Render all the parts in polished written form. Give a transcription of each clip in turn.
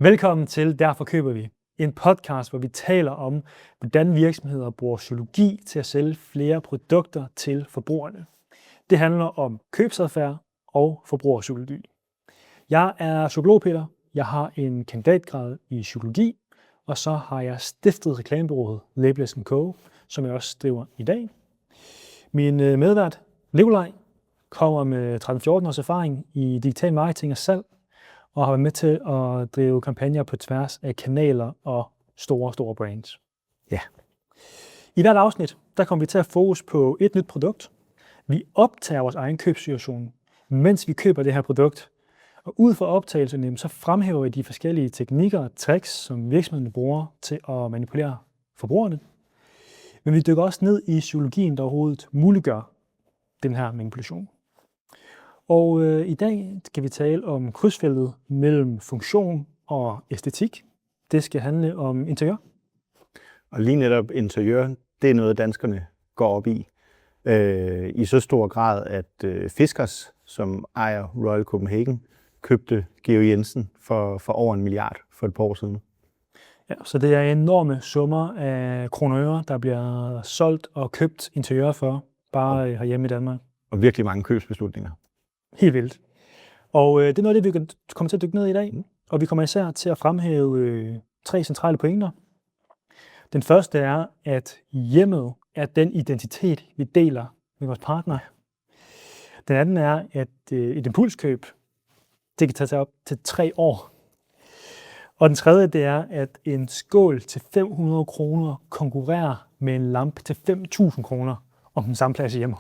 Velkommen til Derfor køber vi. En podcast, hvor vi taler om, hvordan virksomheder bruger psykologi til at sælge flere produkter til forbrugerne. Det handler om købsadfærd og forbrugerpsykologi. Jeg er psykolog Peter. Jeg har en kandidatgrad i psykologi, og så har jeg stiftet reklamebureauet Labelless & Co., som jeg også driver i dag. Min medvært, Nikolaj, kommer med 13-14 års erfaring i digital marketing og salg, og har været med til at drive kampagner på tværs af kanaler og store brands. Ja. I hvert afsnit, der kommer vi til at fokus på et nyt produkt. Vi optager vores egen købssituation, mens vi køber det her produkt. Og ud fra optagelserne, så fremhæver vi de forskellige teknikker og tricks, som virksomheden bruger til at manipulere forbrugerne. Men vi dykker også ned i psykologien, der overhovedet muliggør den her manipulation. Og i dag skal vi tale om krydsfeltet mellem funktion og æstetik. Det skal handle om interiør. Og lige netop interiør, det er noget, danskerne går op i så stor grad, at Fiskars, som ejer Royal Copenhagen, købte Georg Jensen for over 1 milliard for et par år siden. Ja, så det er enorme summer af kroner og øre, der bliver solgt og købt interiør for, bare herhjemme i Danmark. Og virkelig mange købsbeslutninger. Helt vildt. Og det er noget af det, vi kommer til at dykke ned i dag. Og vi kommer især til at fremhæve 3 centrale pointer. Den første er, at hjemmet er den identitet, vi deler med vores partner. Den anden er, at et impulskøb, det kan tage sig op til 3 år. Og den tredje, det er, at en skål til 500 kroner konkurrerer med en lampe til 5.000 kroner om den samme plads i hjemmet.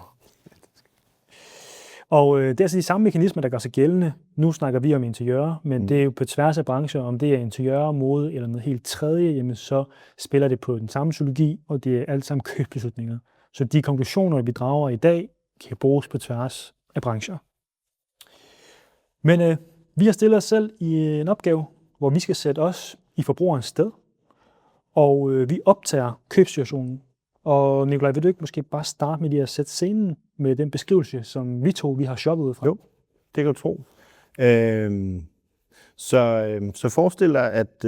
Og det er altså de samme mekanismer, der gør sig gældende. Nu snakker vi om interiør, men det er jo på tværs af brancher, om det er interiør, mode eller noget helt tredje, jamen så spiller det på den samme psykologi, og det er alt sammen købsbeslutninger. Så de konklusioner, vi drager i dag, kan bruges på tværs af brancher. Men vi har stillet os selv i en opgave, hvor vi skal sætte os i forbrugerens sted, og vi optager købssituationen. Og Nikolaj, vil du ikke måske bare starte med lige at sætte scenen med den beskrivelse, som vi har shoppet ud fra? Jo, det kan du tro. Så forestil dig, at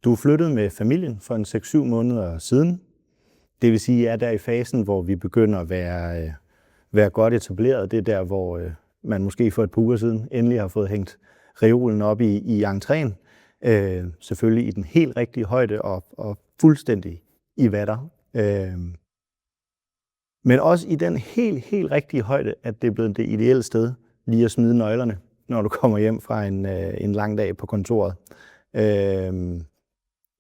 du er flyttet med familien for en 6-7 måneder siden. Det vil sige, at jeg er der i fasen, hvor vi begynder at være godt etableret. Det er der, hvor man måske for et par uger siden endelig har fået hængt reolen op i entréen. Selvfølgelig i den helt rigtige højde og fuldstændig i vatter. Men også i den helt rigtige højde, at det er blevet det ideelle sted lige at smide nøglerne, når du kommer hjem fra en lang dag på kontoret.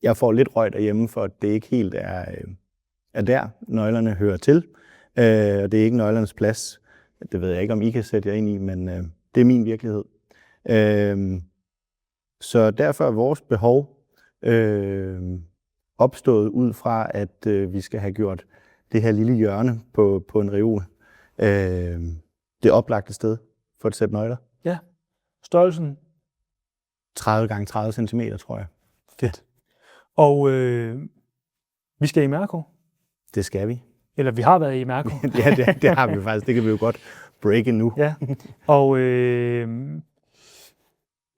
Jeg får lidt røg derhjemme, for at det ikke helt er der, nøglerne hører til. Og det er ikke nøglernes plads. Det ved jeg ikke, om I kan sætte jer ind i, men det er min virkelighed. Så derfor er vores behov opstået ud fra, at vi skal have gjort det her lille hjørne på en reol det oplagte sted for et sæt nøgler. Ja, størrelsen 30 gange 30 cm, tror jeg. Fedt. Og vi skal i Mærko. Det skal vi. Eller vi har været i Mærko. Ja, det har vi faktisk. Det kan vi jo godt breake nu. Ja, og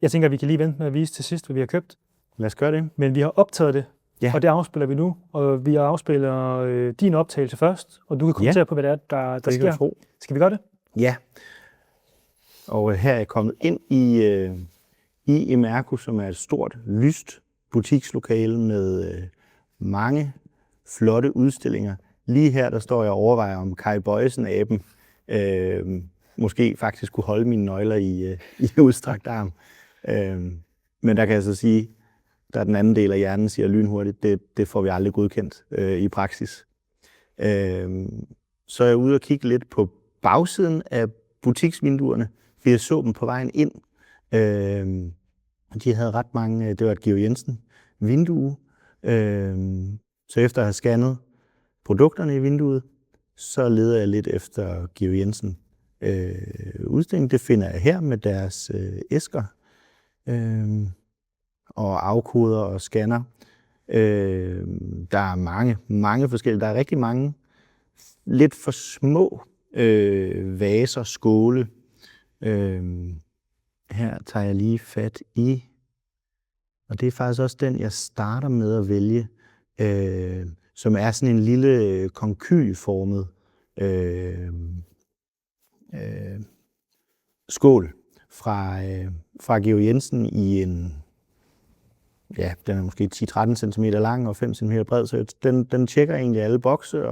jeg tænker, at vi kan lige vente med at vise til sidst, hvad vi har købt. Lad os gøre det. Men vi har optaget det, ja. Og det afspiller vi nu. Og vi afspiller din optagelse først, og du kan kommentere på, hvad det er, der sker. Tro. Skal vi gøre det? Ja. Og her er jeg kommet ind i Mærko, som er et stort, lyst butikslokale med mange flotte udstillinger. Lige her, der står jeg og overvejer, om Kai Bøjesen-aben måske faktisk kunne holde mine nøgler i udstrakt arm. Men der kan jeg så sige, der er den anden del af hjernen, siger lynhurtigt, det får vi aldrig godkendt i praksis. Så er jeg ude og kigge lidt på bagsiden af butiksvinduerne, for jeg så dem på vejen ind. De havde ret mange, det var et Georg Jensen vindue. Så efter at have scannet produkterne i vinduet, så leder jeg lidt efter Georg Jensen udstilling. Det finder jeg her med deres æsker og afkoder og scanner. Der er mange forskellige. Der er rigtig mange lidt for små vaser, skåle. Her tager jeg lige fat i Og det er faktisk også den, jeg starter med at vælge, som er sådan en lille konkyliformet skål fra Georg Jensen i en, ja, den er måske 10-13 cm lang og 5 cm bred, så den tjekker egentlig alle bokse,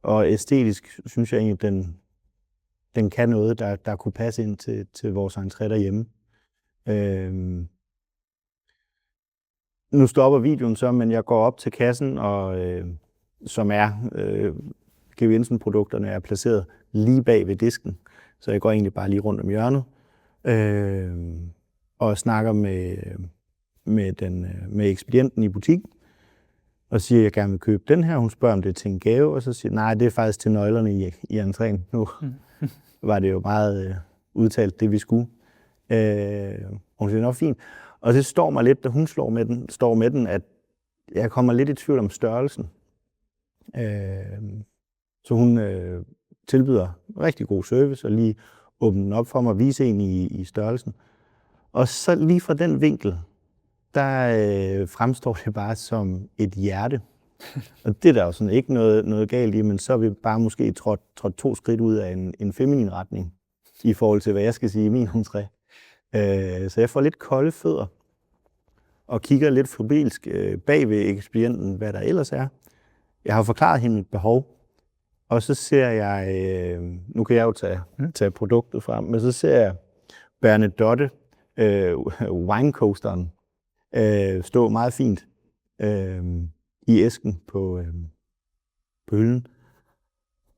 og æstetisk synes jeg egentlig, den kan noget, der kunne passe ind til vores entré derhjemme. Nu stopper videoen så, men jeg går op til kassen, og som er Georg Jensen-produkterne er placeret lige bag ved disken, så jeg går egentlig bare lige rundt om hjørnet og snakker med ekspedienten i butikken og siger, at jeg gerne vil købe den her. Hun spørger, om det er til en gave, og så siger nej, det er faktisk til nøglerne i entréen. Nu var det jo meget udtalt, det vi skulle. Hun siger, nok fint. Og det står mig lidt, da hun står med den, at jeg kommer lidt i tvivl om størrelsen. Så hun tilbyder rigtig god service og lige åbner den op for mig og vise en i størrelsen. Og så lige fra den vinkel, der fremstår det bare som et hjerte. Og det er der jo sådan ikke noget galt i, men så er vi bare måske trådt 2 skridt ud af en feminin retning i forhold til, hvad jeg skal sige i min entré. Så jeg får lidt kolde fødder og kigger lidt febrilsk bag ved ekspedienten, hvad der ellers er. Jeg har forklaret hende mit behov, og så ser jeg, nu kan jeg jo tage produktet frem, men så ser jeg Bernadotte winecoasteren stå meget fint i æsken på hylden.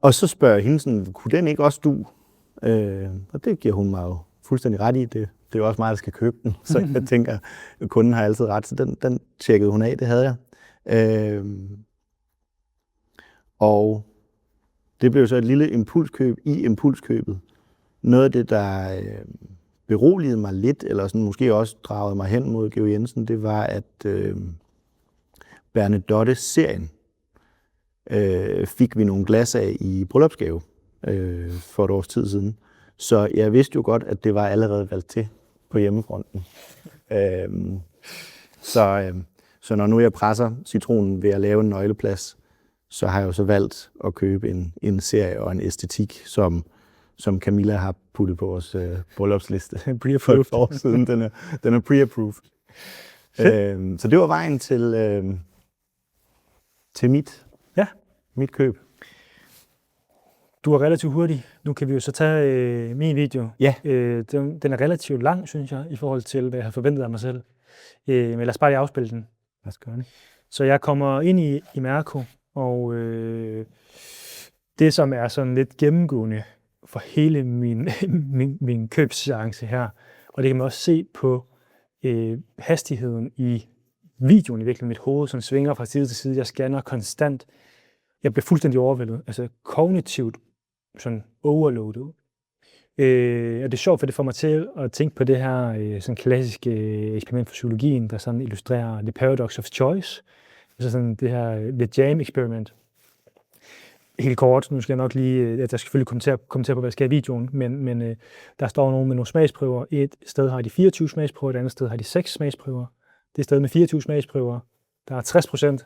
Og så spørger jeg hende sådan, kunne den ikke også du? Og det giver hun mig jo fuldstændig ret i. Det er jo også mig, der skal købe den. Så jeg tænker, at kunden har altid ret. Så den tjekkede hun af, det havde jeg. Og det blev så et lille impulskøb i impulskøbet. Noget af det, der beroligede mig lidt, eller sådan måske også dragede mig hen mod Georg Jensen, det var, at Bernadotte-serien fik vi nogle glas af i bryllupsgave for et års tid siden. Så jeg vidste jo godt, at det var allerede valgt til på hjemmefronten. Så når nu jeg presser citronen ved at lave en nøgleplads, så har jeg jo så valgt at købe en serie og en æstetik, som Camilla har puttet på vores bryllupsliste for et år siden. Den er pre-approved. Så det var vejen til mit køb. Du er relativt hurtig. Nu kan vi jo så tage min video. Ja. Den er relativt lang, synes jeg, i forhold til, hvad jeg havde forventet af mig selv. Men lad os bare lige afspille den. Lad os gøre det. Så jeg kommer ind i Mærko, og det, som er sådan lidt gennemgående for hele min købsseance her, og det kan man også se på hastigheden i videoen i virkeligheden. Mit hoved som svinger fra side til side. Jeg scanner konstant. Jeg bliver fuldstændig overvældet. Altså kognitivt sådan overloadet. Og det er sjovt, for det får mig til at tænke på det her sådan klassiske eksperiment for psykologien, der sådan illustrerer the paradox of choice. Altså sådan det her the jam experiment. Helt kort, nu skal jeg nok lige, jeg skal selvfølgelig kommentere på, hvad jeg skal i videoen, men der står nogen med nogle smagsprøver. Et sted har de 24 smagsprøver, et andet sted har de 6 smagsprøver. Det sted med 24 smagsprøver, der er 60%,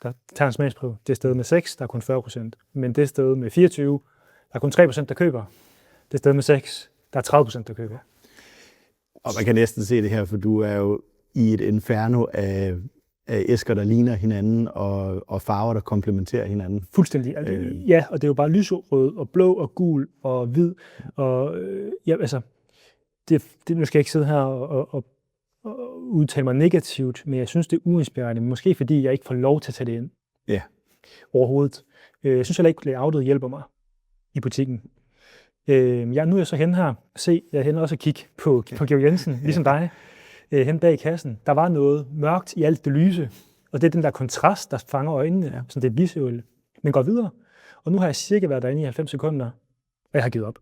der tager en smagsprøve. Det sted med 6, der er kun 40%. Men det sted med 24, der er kun 3%, der køber. Det sted med 6, der er 30%, der køber. Og man kan næsten se det her, for du er jo i et inferno af æsker, der ligner hinanden, og farver, der komplementerer hinanden. Fuldstændig. Ja, og det er jo bare lysrød, og blå, og gul, og hvid. Og ja, altså, nu skal jeg ikke sidde her og udtale mig negativt, men jeg synes, det er uinspirerende. Måske fordi jeg ikke får lov til at tage det ind. Ja. Overhovedet. Jeg synes heller ikke, at layoutet hjælper mig i butikken. Nu er jeg så hen her. Jeg er hen også at kigge på Georg Jensen, ligesom dig. Hen bag i kassen. Der var noget mørkt i alt det lyse. Og det er den der kontrast, der fanger øjnene. Så det er visuelt. Men går videre. Og nu har jeg cirka været derinde i 90 sekunder, og jeg har givet op.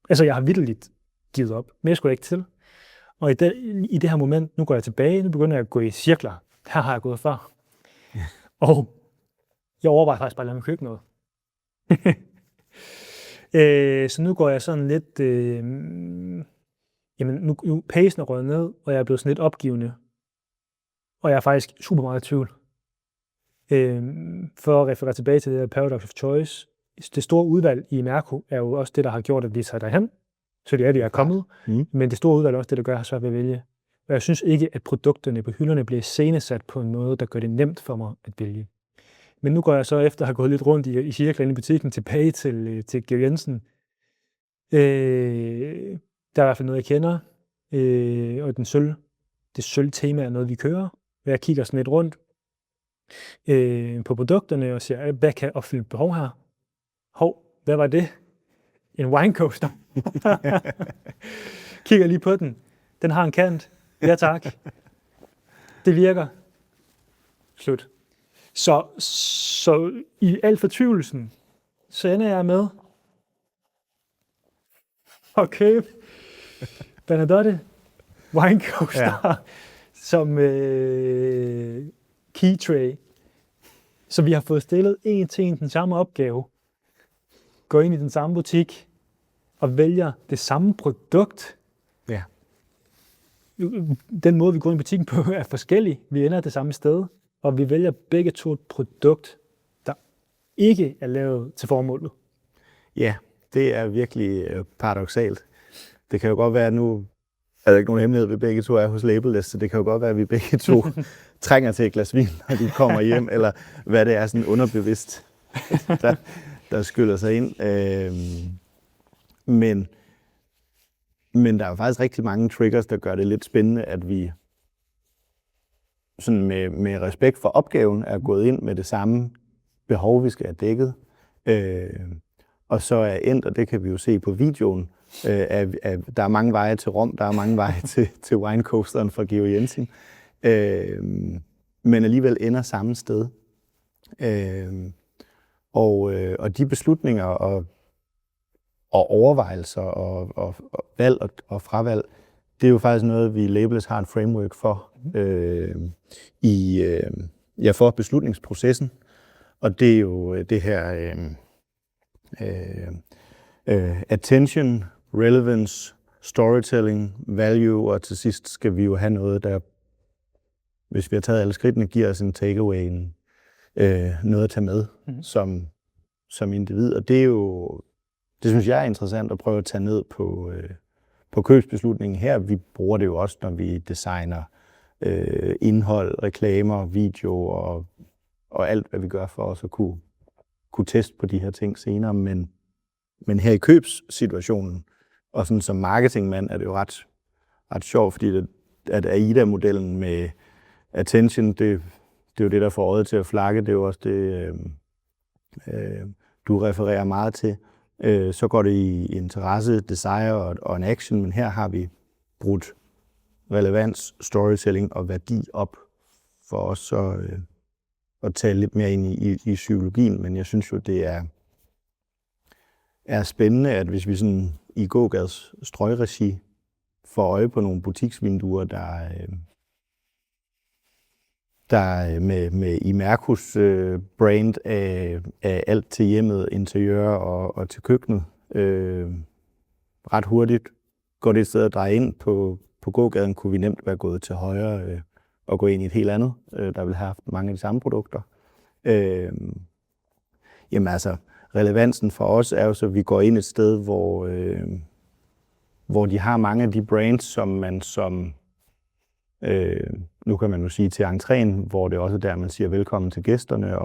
Altså, jeg har vitterligt givet op. Men jeg skulle ikke til. Og i det her moment, nu går jeg tilbage, nu begynder jeg at gå i cirkler. Her har jeg gået før. Ja. Og jeg overvejer faktisk bare at lade mig købe noget. Så nu går jeg sådan lidt, jamen nu pacen er røget ned, og jeg er blevet sådan lidt opgivende. Og jeg er faktisk super meget i tvivl. For at referere tilbage til det her paradox of choice, det store udvalg i Imerco er jo også det, der har gjort, at vi tager derhen. Så det er kommet, men det store udvalg er også det, der gør, at jeg har svært ved at vælge. Og jeg synes ikke, at produkterne på hylderne bliver iscenesat på en måde, der gør det nemt for mig at vælge. Men nu går jeg så efter at have gået lidt rundt i cirklen i butikken tilbage til Georg Jensen. Der er i hvert fald noget, jeg kender, og det sølvtema er noget, vi kører. Jeg kigger sådan lidt rundt på produkterne og siger, hvad kan opfylde behov her? Hvad var det? En wine coaster. Kigger lige på den. Den har en kant. Ja tak. Det virker. Slut. Så i al fortvivlelsen, så ender jeg med at købe Bernadotte wine coaster som key tray. Så vi har fået stillet en til en den samme opgave. Går ind i den samme butik og vælger det samme produkt. Ja. Den måde, vi går ind i butikken på, er forskellig. Vi ender det samme sted, og vi vælger begge to et produkt, der ikke er lavet til formålet. Ja, det er virkelig paradoksalt. Det kan jo godt være, nu er der ikke nogen hemmelighed, vi begge to er hos Labelless, så det kan jo godt være, at vi begge to trænger til et glas vin, når de kommer hjem, eller hvad det er, sådan underbevidst, der skylder sig ind. Men der er jo faktisk rigtig mange triggers, der gør det lidt spændende, at vi sådan med respekt for opgaven er gået ind med det samme behov, vi skal have dækket. Og så er endt, og det kan vi jo se på videoen, der er mange veje til Rom, der er mange veje til winecoasteren fra Georg Jensen, men alligevel ender samme sted. Og de beslutninger og overvejelser og valg og fravalg, det er jo faktisk noget, vi i Labelless har en framework for for beslutningsprocessen. Og det er jo det her attention, relevance, storytelling, value, og til sidst skal vi jo have noget, der, hvis vi har taget alle skridtene, giver os en takeaway, noget at tage med som individ. Og det er jo, det synes jeg er interessant at prøve at tage ned på købsbeslutningen her. Vi bruger det jo også, når vi designer indhold, reklamer, video og alt, hvad vi gør for os at kunne teste på de her ting senere. Men her i købssituationen, og sådan som marketingmand, er det jo ret sjovt, fordi at AIDA-modellen med attention, det er jo det, der får øjet til at flakke. Det er jo også det, du refererer meget til. Så går det i interesse, desire og en action, men her har vi brudt relevans, storytelling og værdi op for os at tale lidt mere ind i psykologien. Men jeg synes jo, det er spændende, at hvis vi sådan i gågades strøgregi får øje på nogle butiksvinduer, der med Imercos brand af alt til hjemmet, interiør og til køkkenet. Ret hurtigt går det et sted at dreje ind på gågaden, kunne vi nemt være gået til højre og gå ind i et helt andet, der vil have haft mange af de samme produkter. Jamen altså, relevansen for os er jo så, at vi går ind et sted, hvor de har mange af de brands, som man nu kan man jo sige til entréen, hvor det også er der, man siger velkommen til gæsterne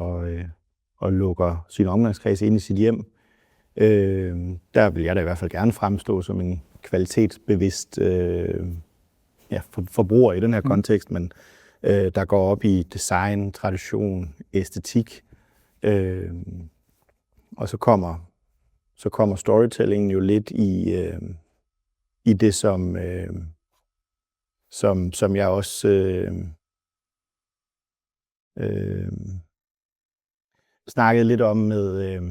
og lukker sin omgangskreds ind i sit hjem. Der vil jeg da i hvert fald gerne fremstå som en kvalitetsbevidst forbruger i den her kontekst, men der går op i design, tradition, æstetik. Og så kommer storytellingen jo lidt i det, som jeg også snakkede lidt om med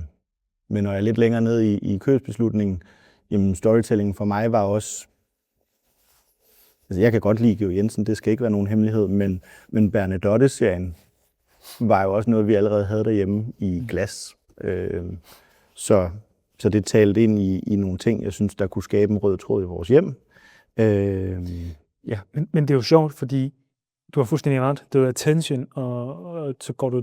når jeg er lidt længere ned i købsbeslutningen. Jamen storytellingen for mig var også, altså jeg kan godt lide Georg Jensen, det skal ikke være nogen hemmelighed, men Bernadotte-serien var jo også noget, vi allerede havde derhjemme i glas. Så det talte ind i nogle ting, jeg synes, der kunne skabe en rød tråd i vores hjem. Men det er jo sjovt, fordi Du har fuldstændig ret. Det er attention, og så går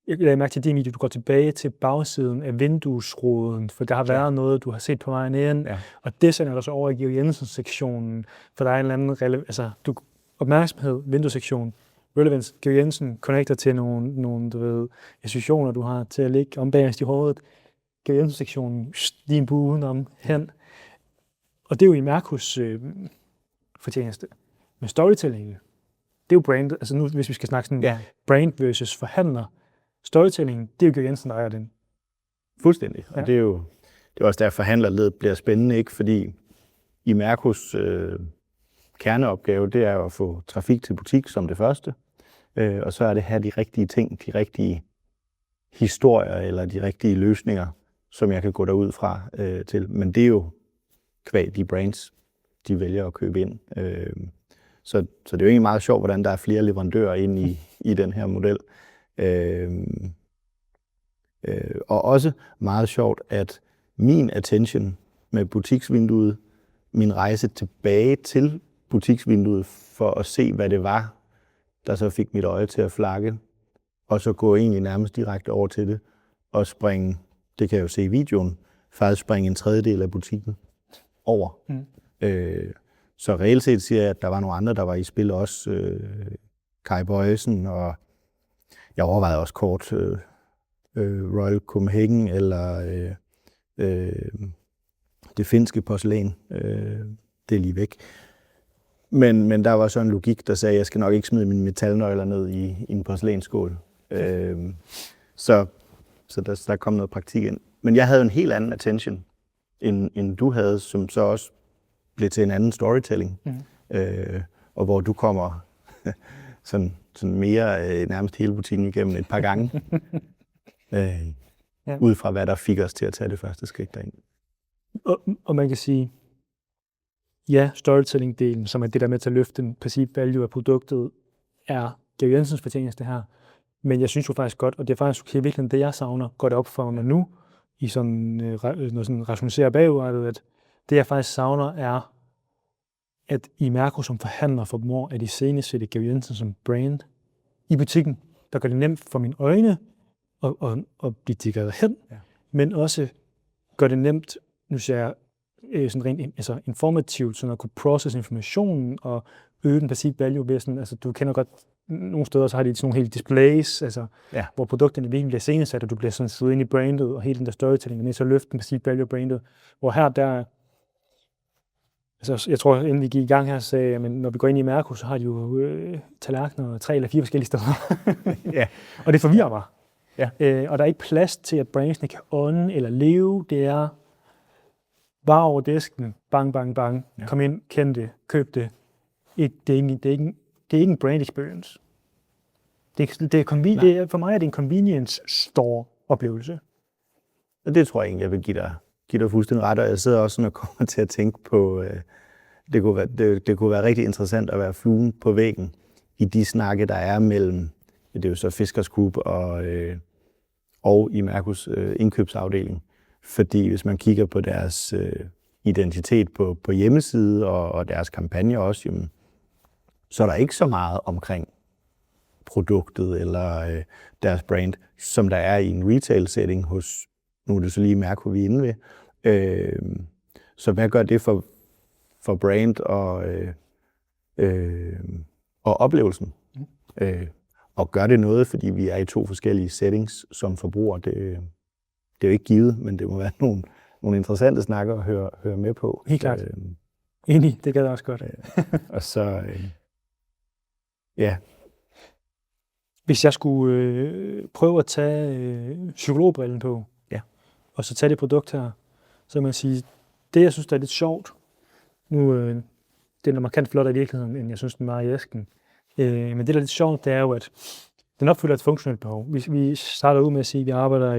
jeg lagde mærke til din video, du går tilbage til bagsiden af vinduesruden, for der har været noget, du har set på vejen ind, og det sender dig så over i Georg Jensen-sektionen, for der er en eller anden opmærksomhed, vinduessektion, relevance, Georg Jensen connecter til nogle du ved, associationer, du har til at ligge om bagerst i hovedet, Georg Jensen-sektionen, lige en bue udenom, hen. Og det er jo i Mærkus fortjeneste. Men storytelling, det er jo brand, altså nu, hvis vi skal snakke sådan brand versus forhandler, storytelling, det er jo Georg Jensen, der ejer den. Fuldstændig. Og det er jo også der, forhandlerledet bliver spændende, ikke? Fordi i Mærkus kerneopgave, det er jo at få trafik til butik som det første, og så er det her de rigtige ting, de rigtige historier eller de rigtige løsninger, som jeg kan gå derud fra til. Men det er jo kvad de brands, de vælger at købe ind. Så det er jo egentlig meget sjovt, hvordan der er flere leverandører ind i den her model. Og også meget sjovt, at min attention med butiksvinduet, min rejse tilbage til butiksvinduet for at se, hvad det var, der så fik mit øje til at flakke, og så gå egentlig nærmest direkte over til det, og springe, det kan jeg jo se i videoen, faktisk springe en tredjedel af butikken over. Så reelt set siger jeg, at der var nogle andre, der var i spil også. Kai Bøjesen, og jeg overvejede også kort Royal Copenhagen, eller det finske porcelæn. Det er lige væk. Men der var så en logik, der sagde, at jeg skal nok ikke smide mine metalnøgler ned i en porcelænsskål. Så der kom noget praktik ind. Men jeg havde en helt anden attention, end du havde, som så også blev til en anden storytelling. Og hvor du kommer sådan mere nærmest hele butikken igennem et par gange. Ud fra hvad der fik os til at tage det første skridt derind. Og man kan sige, ja, storytelling-delen, som er det der med til at løfte den perceived value af produktet, er Georg Jensens fortjeneste her. Men jeg synes jo faktisk godt, og det er faktisk virkelig det, jeg savner, går det op for mig nu, i sådan noget sådan rationaliseret bagudrettet, at det jeg faktisk savner er, at i Mærko som forhandler formår at iscenesætte Georg Jensen som brand i butikken, der gør det nemt for mine øjne at blive dikket hen, men også gør det nemt, nu siger jeg, sådan rent informativt, sådan at kunne process informationen og øge den perceived value ved sådan, altså du kender godt, nogle steder så har de sådan nogle hele displays, altså hvor produkterne virkelig bliver scenesat, og du bliver sådan siddet ind i brandet, og hele den der storytelling, og så løfter den perceived value af brandet, hvor her der, altså jeg tror, inden vi gik i gang her, sagde jeg, men når vi går ind i Mærko, så har de jo tallerkener 3 eller 4 forskellige steder. Og det forvirrer mig. Og der er ikke plads til, at brandsene kan ånde eller leve. Det er bare over disken, bang, bang, bang, kom ind, kend det, køb det. Det er ikke en brand experience. For mig er det en convenience store oplevelse. Og det tror jeg egentlig, jeg vil give dig fuldstændig ret, og jeg sidder også sådan og kommer til at tænke på, det kunne være rigtig interessant at være fluen på væggen i de snakke, der er mellem, det er jo så Fiskars Group og i Mærkus indkøbsafdeling. Fordi hvis man kigger på deres identitet på hjemmeside og deres kampagne også, jamen, så er der ikke så meget omkring produktet eller deres brand, som der er i en retail-setting hos, nu er det så lige Mærko, vi er inde ved. Så hvad gør det for brand og oplevelsen? Og gør det noget, fordi vi er i 2 forskellige settings som forbrugere? Det er jo ikke givet, men det må være nogle interessante snakker at høre med på. Helt klart. Enig, det gad jeg også godt. Og så, Hvis jeg skulle prøve at tage psykologbrillen på, og så tage det produkt her, så må jeg sige, det jeg synes, der er lidt sjovt, nu det er markant flottere i virkeligheden, end jeg synes, den var i æsken. Men det, der er lidt sjovt, det er jo, at den opfylder et funktionelt behov. Vi starter ud med at sige, at vi arbejder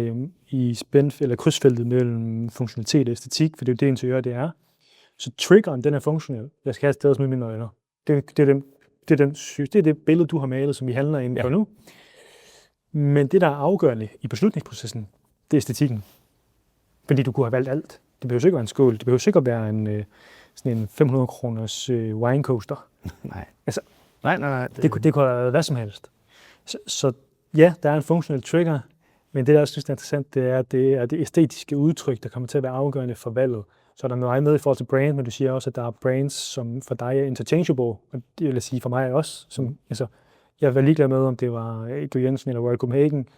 i eller krydsfeltet mellem funktionalitet og æstetik, for det er jo det, interiør det er. Så triggeren, den er funktionel. Jeg skal have et sted at smide mine øjne. Det er det billede, du har malet, som vi handler inden for nu. Men det, der er afgørende i beslutningsprocessen, det er æstetikken. Fordi du kunne have valgt alt. Det behøver ikke være en skål. Det behøver ikke være sådan en 500 kroners wine coaster. Nej. Altså, Nej. Det kunne have været hvad som helst. Så ja, der er en funktionel trigger, men det, der også synes er interessant, det er det æstetiske udtryk, der kommer til at være afgørende for valget. Så er der noget med i forhold til brand, men du siger også, at der er brands, som for dig er interchangeable, og det vil jeg sige for mig også. Som, altså, jeg var ligeglad med, om det var Ego Jensen eller Royal Copenhagen.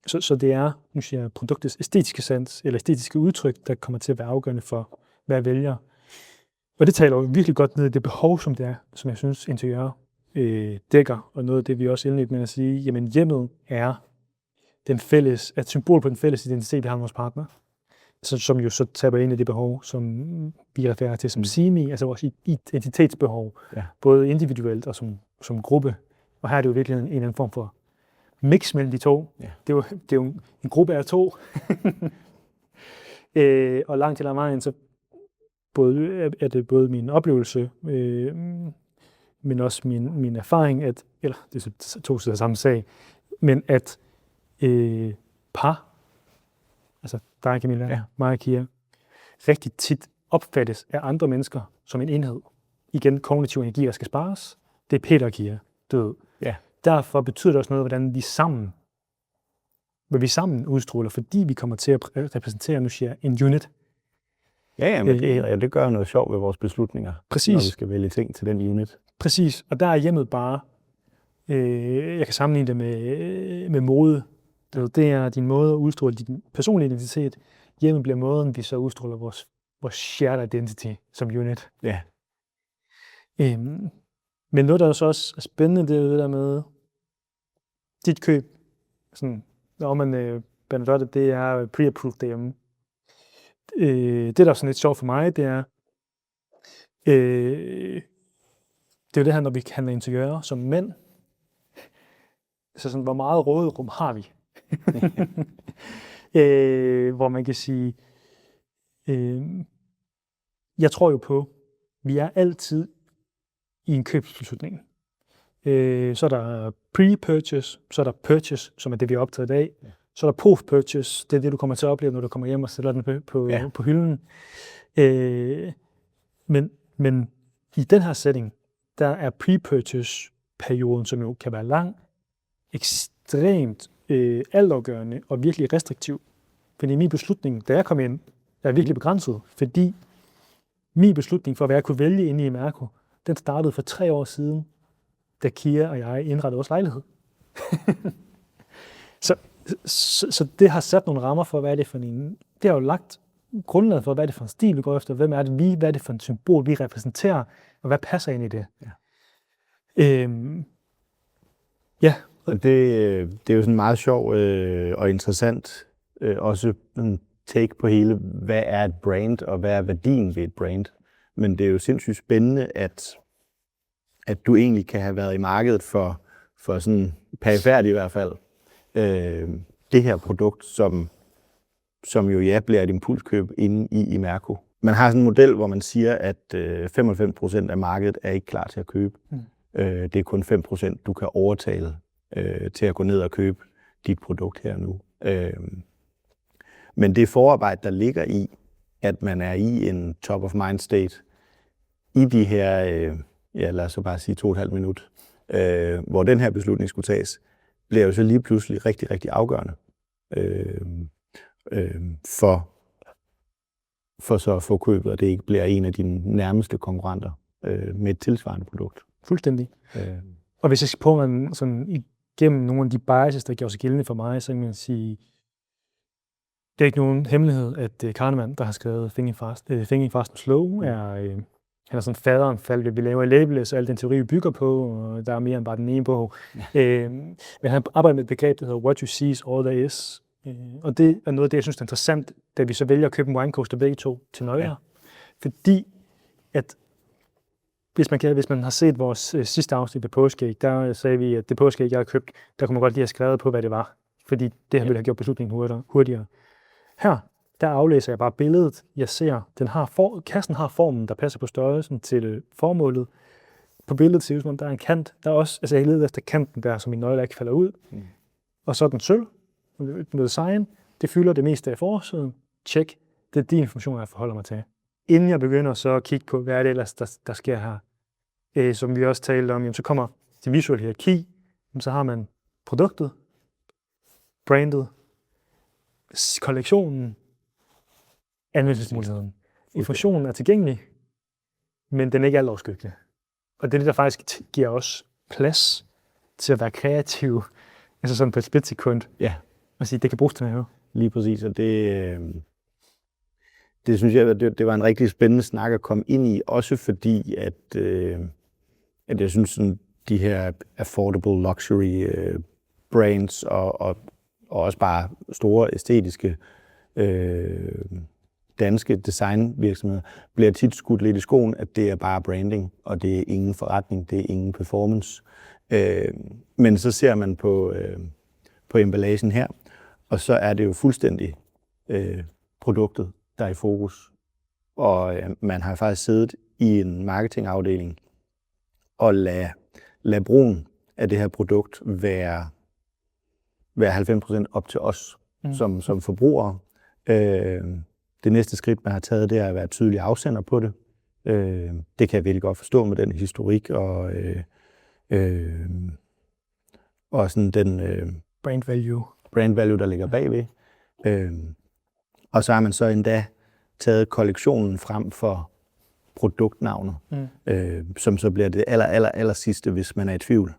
Så det er, nu siger jeg, produktets æstetiske sans, eller æstetiske udtryk, der kommer til at være afgørende for, hvad jeg vælger. Og det taler jo virkelig godt ned i det behov, som det er, som jeg synes, interiør dækker, og noget af det, vi også indledt med at sige, jamen hjemmet er et symbol på den fælles identitet, vi har med vores partner, som jo så taber ind i det behov, som vi refererer til som SIMI, altså vores identitetsbehov, både individuelt og som gruppe. Og her er det jo virkelig en eller anden form for mix mellem de to. Ja. Det er jo en gruppe af to. Og langt til vejen, så er det både min oplevelse, men også min erfaring, eller det er to sider af samme sag, men at par, altså dig, Camilla, mig og Kia, rigtig tit opfattes af andre mennesker som en enhed. Igen, kognitiv energi, der skal spares. Det er Peter og Kia. Derfor betyder det også noget, hvordan hvad vi sammen udstråler, fordi vi kommer til at repræsentere, nu siger en unit. Men det gør noget sjovt ved vores beslutninger, præcis. Når vi skal vælge ting til den unit. Præcis, og der er hjemmet bare, jeg kan sammenligne det med mode. Det er din måde at udstråle din personlige identitet. Hjemmet bliver måden, vi så udstråler vores shared identity som unit. Ja. Men noget, der også er spændende, det er det der med dit køb. Sådan, når man Bernadotte, det er pre-approved derhjemme. Det, der er sådan lidt sjovt for mig, det er det er jo det her, når vi handler interiører som mænd. Så sådan, hvor meget råderum har vi? Hvor man kan sige, jeg tror jo på, vi er altid i en købsbeslutning. Så er der pre-purchase, så er der purchase, som er det, vi har optaget i dag. Ja. Så er der post-purchase, det er det, du kommer til at opleve, når du kommer hjem og sætter den på hylden. Men i den her setting, der er pre-purchase-perioden, som jo kan være lang, ekstremt altafgørende og virkelig restriktiv. Fordi min beslutning, da jeg kom ind, er virkelig begrænset, fordi min beslutning for, hvad jeg kunne vælge inde i Imerco, den startede for 3 år siden, da Kia og jeg indrettede vores lejlighed. Så det har sat nogle rammer for, hvad er det for en... Det har jo lagt grundlaget for, hvad er det for en stil, vi går efter, hvem er det vi, hvad er det for en symbol, vi repræsenterer, og hvad passer ind i det. Det er jo sådan meget sjov og interessant, også en take på hele, hvad er et brand, og hvad er værdien ved et brand. Men det er jo sindssygt spændende, at du egentlig kan have været i markedet for sådan perifært i hvert fald, det her produkt, som jo bliver et impulskøb inde i Imerco. Man har sådan en model, hvor man siger, at 95% af markedet er ikke klar til at købe. Det er kun 5%, du kan overtale til at gå ned og købe dit produkt her nu. Men det forarbejde, der ligger i, at man er i en top of mind state, i de her, lad os så bare sige 2,5 minutter, hvor den her beslutning skulle tages, bliver jo så lige pludselig rigtig, rigtig afgørende for så at få købet, og det ikke bliver en af dine nærmeste konkurrenter med et tilsvarende produkt. Fuldstændig. Og hvis jeg skal på mig sådan igennem nogle af de biases, der gjorde sig gældende for mig, så kan man sige, det er ikke nogen hemmelighed, at Kahneman, der har skrevet Thinking Fast and Slow, han er sådan faderen for, vi laver labels og al den teori, vi bygger på, og der er mere end bare den ene bog. Men han arbejder med et begreb, der hedder What you see is all there is. Og det er noget af det, jeg synes er interessant, da vi så vælger at købe en winecoaster begge to til nøje. Ja. Fordi at hvis man har set vores sidste afsnit ved påskeæg, der sagde vi, at det påskeæg, jeg har købt, der kunne man godt lige have skrevet på, hvad det var. Fordi det ville have gjort beslutningen hurtigere. Her, der aflæser jeg bare billedet. Jeg ser, kassen har formen, der passer på størrelsen til formålet. På billedet ser det ud, som om der er en kant. Der er også, altså jeg leder efter kanten der, som min nøgle ikke falder ud. Og så den sølv, med design. Det fylder det meste af forsiden. Tjek. Det er de informationer, jeg forholder mig til. Inden jeg begynder så at kigge på, hvad er det ellers, der sker her. som vi også talte om, jamen, så kommer det visuelle hierarki, så har man produktet, brandet, kollektionen, anvendelsesmuligheden. Informationen er tilgængelig, men den er ikke altoverskyggende. Og det er det, der faktisk giver os plads til at være kreative, altså sådan på et splitsekund, og sige, det kan bruges til noget. Lige præcis, og det synes jeg, det var en rigtig spændende snak at komme ind i, også fordi, at jeg synes, sådan, de her affordable luxury brands og også bare store æstetiske danske designvirksomheder bliver tit skudt lidt i skoen, at det er bare branding, og det er ingen forretning, det er ingen performance. Men så ser man på emballagen her, og så er det jo fuldstændig produktet, der er i fokus. Og man har faktisk siddet i en marketingafdeling og lade brugen af det her produkt være 90% op til os som forbrugere. Det næste skridt, man har taget, det er at være tydelig afsender på det. Det kan jeg virkelig godt forstå med den historik og sådan den Brand value, der ligger bagved. Og så har man så endda taget kollektionen frem for produktnavnet, som så bliver det aller sidste, hvis man er i tvivl.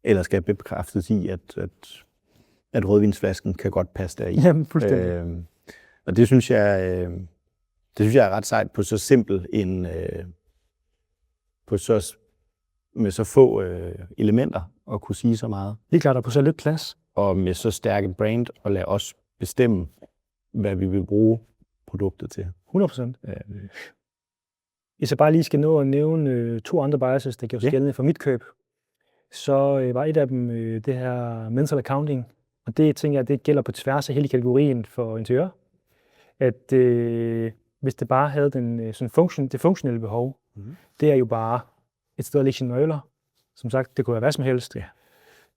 Eller skal bekræftes i, at rødvinsflasken kan godt passe deri. Jamen, fuldstændig. Og det synes jeg er ret sejt på så simpel en med så få elementer at kunne sige så meget. Helt klart, der på så lidt plads. Og med så stærke brand, og lade os bestemme, hvad vi vil bruge produktet til. 100%. Hvis jeg bare lige skal nå at nævne 2 andre biases, der gjorde sig gældende for mit køb, så var et af dem det her mental accounting. Og det tænker jeg, det gælder på tværs af hele kategorien for interiør. At hvis det bare havde det funktionelle behov, det er jo bare et sted at lægge sine nøgler. Som sagt, det kunne være hvad som helst. Ja.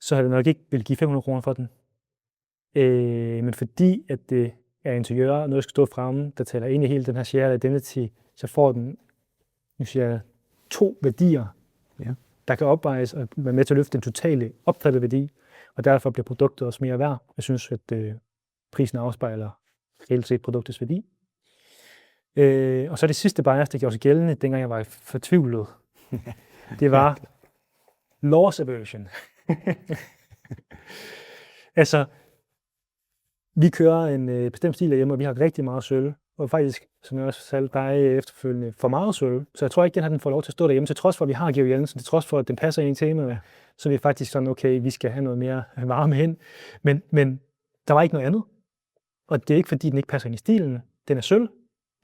Så havde det nok ikke ville give 500 kroner for den. Men fordi at det er interiør, noget der skal stå fremme, der taler ind i hele den her shared identity, så får den, nu siger jeg, 2 værdier, der kan opvejes og være med til at løfte den totale opfattede værdi, og derfor bliver produktet også mere værd. Jeg synes, at prisen afspejler reelt set produktets værdi. Og så det sidste bias, der gjorde sig gældende, dengang jeg var fortvivlet, det var loss aversion. Altså, vi kører en bestemt stil derhjemme, og vi har rigtig meget sølv. Og faktisk, som jeg også sagde dig efterfølgende, for meget sølv. Så jeg tror ikke, den får lov til at stå derhjemme, til trods for, at vi har Georg Jensen, til trods for, at den passer ind i temaet. Så er vi faktisk sådan, okay, vi skal have noget mere varme hen. Men der var ikke noget andet. Og det er ikke, fordi den ikke passer ind i stilen. Den er sølv.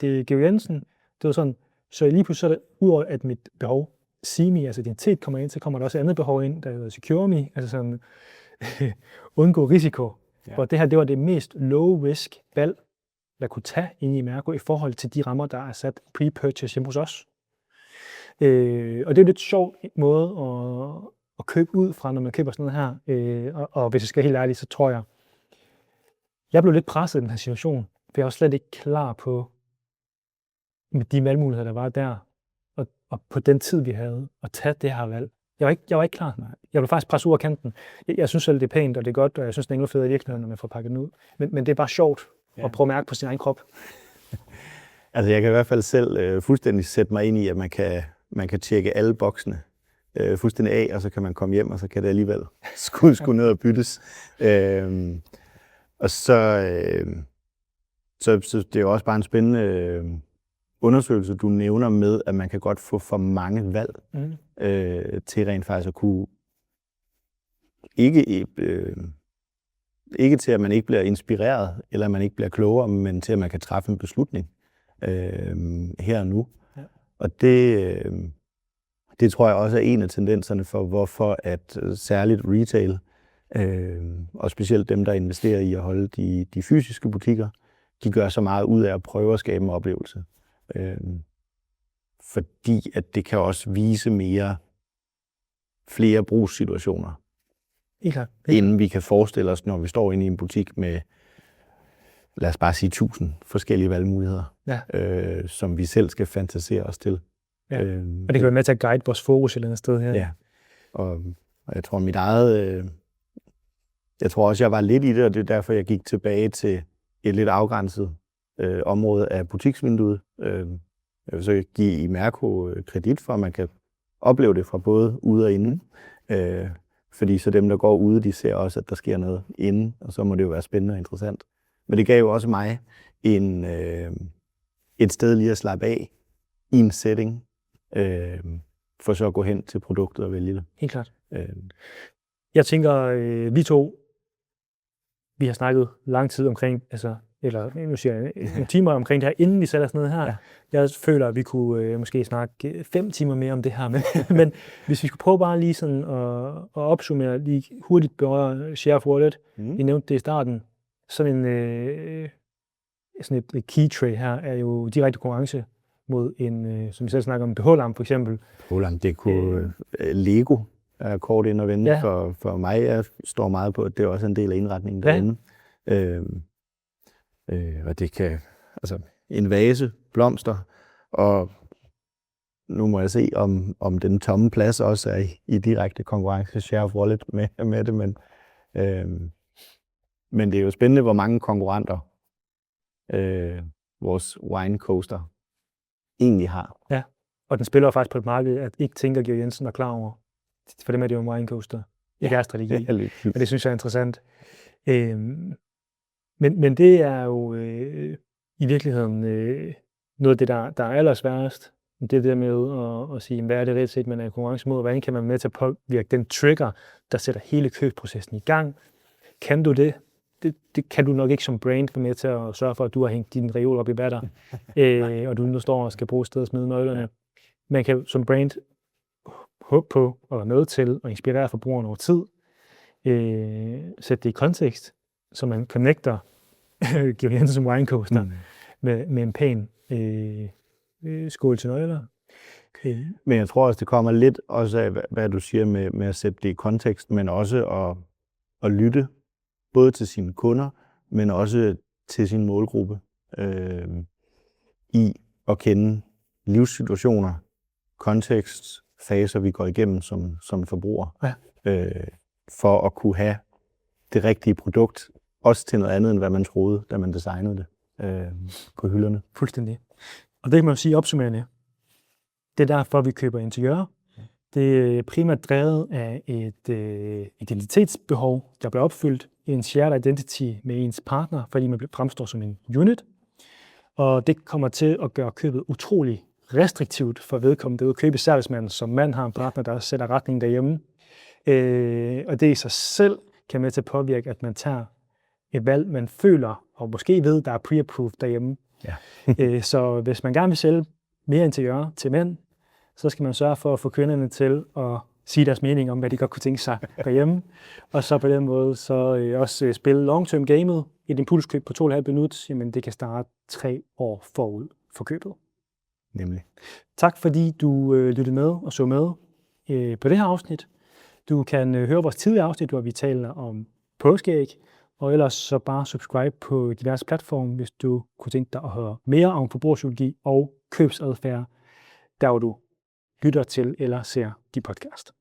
Det er Georg Jensen. Det var sådan, så lige pludselig er det, udover at mit behov, SIMI, altså identitet, kommer ind, så kommer der også et andet behov ind, der hedder Secure Me, altså sådan, undgå risiko. Ja. Og det her, det var det mest low-risk valg, der kunne tage ind i Imerco i forhold til de rammer, der er sat pre-purchase hjemme hos os. Og det er jo lidt sjovt måde at købe ud fra, når man køber sådan noget her. Og hvis jeg skal være helt ærlig, så tror jeg blev lidt presset i den her situation, for jeg var slet ikke klar på, med de valgmuligheder, der var der, og på den tid, vi havde, at tage det her valg. Jeg var ikke klar. Jeg blev faktisk presset ud af kanten. Jeg synes selv, det er pænt, og det er godt, og jeg synes, det er endnu federe i virkeligheden, når man får pakket den ud. Men det er bare sjovt at prøve at mærke på sin egen krop. Altså, jeg kan i hvert fald selv fuldstændig sætte mig ind i, at man kan tjekke alle boksene fuldstændig af, og så kan man komme hjem, og så kan det alligevel skulle ned og byttes. Og så det er jo også bare en spændende undersøgelse, du nævner med, at man kan godt få for mange valg til rent faktisk at kunne ikke til, at man ikke bliver inspireret, eller at man ikke bliver klogere, men til, at man kan træffe en beslutning her og nu. Ja. Og det tror jeg også er en af tendenserne for, hvorfor at særligt retail, og specielt dem, der investerer i at holde de fysiske butikker, de gør så meget ud af at prøve at skabe en oplevelse. Fordi at det kan også vise flere brugssituationer, inden vi kan forestille os, når vi står inde i en butik med, lad os bare sige 1000 forskellige valgmuligheder, som vi selv skal fantasere os til. Ja. Og det kan være med til at guide vores fokus et eller andet sted her. Ja, og jeg tror mit eget... Jeg tror også, jeg var lidt i det, og det er derfor, jeg gik tilbage til et lidt afgrænset område af butiksvinduet. Jeg vil så give Imerco kredit for, at man kan opleve det fra både ude og inde. Fordi så dem, der går ude, de ser også, at der sker noget inde, og så må det jo være spændende og interessant. Men det gav jo også mig et sted lige at slappe af i en setting, for så at gå hen til produktet og vælge det. Helt klart. Jeg tænker, vi to, vi har snakket lang tid omkring, nu siger jeg nogle timer omkring det her, inden vi sætter os ned her. Ja. Jeg føler, at vi kunne måske snakke 5 timer mere om det her, men hvis vi skulle prøve bare lige sådan at opsummere lige hurtigt berøre share of wallet. Vi nævnte det i starten. Sådan et key trade her er jo direkte konkurrence mod en, som vi selv snakker om, BH-lamp for eksempel. BH-lamp, det kunne Lego er kort ind og vende. Ja. For mig, jeg står meget på, at det er også en del af indretningen derinde. Og det kan, en vase, blomster, og nu må jeg se, om den tomme plads også er i direkte konkurrence, share of wallet med det, men det er jo spændende, hvor mange konkurrenter vores wine coaster egentlig har. Ja, og den spiller faktisk på et marked, at ikke tænker Georg Jensen er klar over. For dem er det jo en wine coaster. Ikke er strategi. Og det synes jeg er interessant. Men det er jo i virkeligheden noget af det, der er allersværest. Det er det med at sige, hvad er det reelt set, man er i konkurrence mod? Hvordan kan man med til at påvirke den trigger, der sætter hele købsprocessen i gang? Kan du det? Det kan du nok ikke som brand være med til at sørge for, at du har hængt din reol op i vatter, og du nu står og skal bruge sted at smide nøglerne. Man kan som brand håbe på og være med til at inspirere forbrugerne over tid, sætte det i kontekst, så man connecter Georg Jensen som wine coaster med en pæn skål til nøgler. Men jeg tror også, det kommer lidt også af, hvad du siger med at sætte det i kontekst, men også at lytte både til sine kunder, men også til sin målgruppe i at kende livssituationer, kontekst, faser, vi går igennem som forbruger, for at kunne have det rigtige produkt, også til noget andet, end hvad man troede, da man designede det på hylderne. Fuldstændig. Og det kan man jo sige opsummerende. Det er derfor, vi køber interiører. Det er primært drevet af et identitetsbehov, der bliver opfyldt i en shared identity med ens partner, fordi man fremstår som en unit. Og det kommer til at gøre købet utrolig restriktivt for vedkommende derude. Købe servicemanden, som mand har en partner, der sætter retningen derhjemme. Og det i sig selv kan med til at påvirke, at man tager et valg, man føler, og måske ved, der er pre-approved derhjemme. Ja. Så hvis man gerne vil sælge mere interiør til mænd, så skal man sørge for at få kvinderne til at sige deres mening om, hvad de godt kunne tænke sig derhjemme. Og så på den måde så også spille long-term gamet. Et impulskøb på 2,5 minutter, jamen det kan starte 3 år forud for købet. Nemlig. Tak fordi du lyttede med og så med på det her afsnit. Du kan høre vores tidligere afsnit, hvor vi taler om påskeæg, og ellers så bare subscribe på diverse platforme, hvis du kunne tænke dig at høre mere om forbrugerpsykologi og købsadfærd, der hvor du lytter til eller ser de podcast.